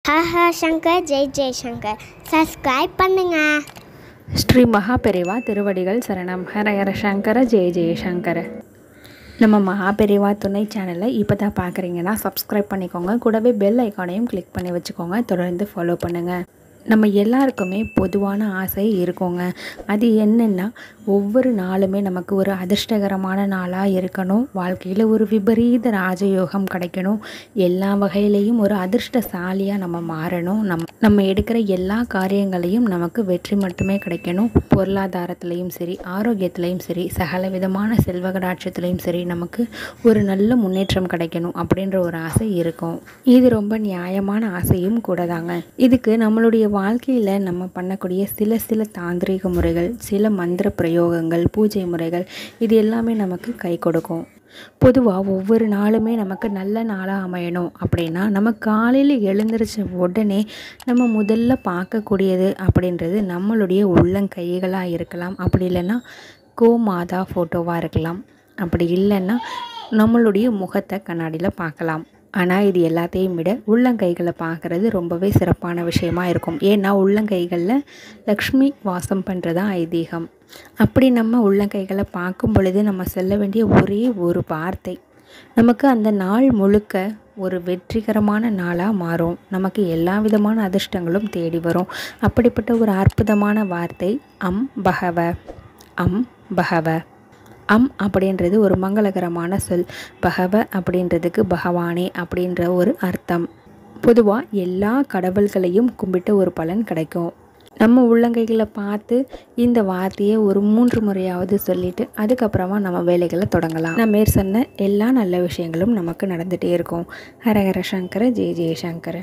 ஹஹ Shankar Jai Jaishankar subscribe பண்ணுங்க. ஸ்ரீ மகாபெரிவா திருவடிகள் சரணம். ஹர ஹர சங்கர ஜெய ஜெயசங்கர. நம்ம மகாபெரிவா துணை சேனலை இப்போ தான் பார்க்குறீங்கன்னா சப்ஸ்கிரைப் பண்ணிக்கோங்க. கூடவே பெல் ஐக்கானையும் கிளிக் பண்ணி வச்சுக்கோங்க. தொடர்ந்து ஃபாலோ பண்ணுங்கள். நம்ம எல்லாருக்குமே பொதுவான ஆசை இருக்குங்க. அது என்னென்னா, ஒவ்வொரு நாளுமே நமக்கு ஒரு அதிர்ஷ்டகரமான நாளாக இருக்கணும். வாழ்க்கையில் ஒரு விபரீத ராஜயோகம் கிடைக்கணும். எல்லா வகையிலையும் ஒரு அதிர்ஷ்டசாலியாக நம்ம மாறணும். நம்ம எடுக்கிற எல்லா காரியங்களையும் நமக்கு வெற்றி மட்டுமே கிடைக்கணும். பொருளாதாரத்துலேயும் சரி, ஆரோக்கியத்துலேயும் சரி, சகல விதமான செல்வகடாட்சத்துலேயும் சரி நமக்கு ஒரு நல்ல முன்னேற்றம் கிடைக்கணும் அப்படின்ற ஒரு ஆசை இருக்கும். இது ரொம்ப நியாயமான ஆசையும் கூட தாங்க. இதுக்கு நம்மளுடைய வாழ்க்கையில் நம்ம பண்ணக்கூடிய சில தாந்திரிக முறைகள், சில மந்திர பிரயோகங்கள், பூஜை முறைகள், இது எல்லாமே நமக்கு கை கொடுக்கும். பொதுவாக ஒவ்வொரு நாளுமே நமக்கு நல்ல நாளாக அமையணும் அப்படின்னா, நம்ம காலையில் எழுந்திரிச்ச உடனே நம்ம முதல்ல பார்க்கக்கூடியது அப்படின்றது நம்மளுடைய உள்ளங்கைகளாக இருக்கலாம். அப்படி இல்லைன்னா கோமாதா ஃபோட்டோவாக இருக்கலாம். அப்படி இல்லைன்னா நம்மளுடைய முகத்தை கண்ணாடியில் பார்க்கலாம். ஆனால் இது எல்லாத்தையும் விட உள்ளங்கைகளை பார்க்குறது ரொம்பவே சிறப்பான விஷயமா இருக்கும். ஏன்னா உள்ளங்கைகளில் லக்ஷ்மி வாசம் பண்ணுறதா ஐதீகம். அப்படி நம்ம உள்ளங்கைகளை பார்க்கும் பொழுது நம்ம சொல்ல வேண்டிய ஒரே ஒரு வார்த்தை நமக்கு அந்த நாள் முழுக்க ஒரு வெற்றிகரமான நாளாக மாறும். நமக்கு எல்லா விதமான அதிர்ஷ்டங்களும் தேடி வரும். அப்படிப்பட்ட ஒரு அற்புதமான வார்த்தை அம் பகவ. அம் பகவ. அம் அப்படின்றது ஒரு மங்களகரமான சொல். பகவ அப்படின்றதுக்கு பகவானே அப்படின்ற ஒரு அர்த்தம். பொதுவாக எல்லா கடவுள்களையும் கும்பிட்ட ஒரு பலன் கிடைக்கும். நம்ம உள்ளங்கைகளை பார்த்து இந்த வார்த்தையை ஒரு 3 முறையாவது சொல்லிவிட்டு அதுக்கப்புறமா நம்ம வேலைகளை தொடங்கலாம். நான் மேற் சொன்ன எல்லா நல்ல விஷயங்களும் நமக்கு நடந்துகிட்டே இருக்கும். ஹரஹர சங்கர ஜெய ஜெயசங்கர.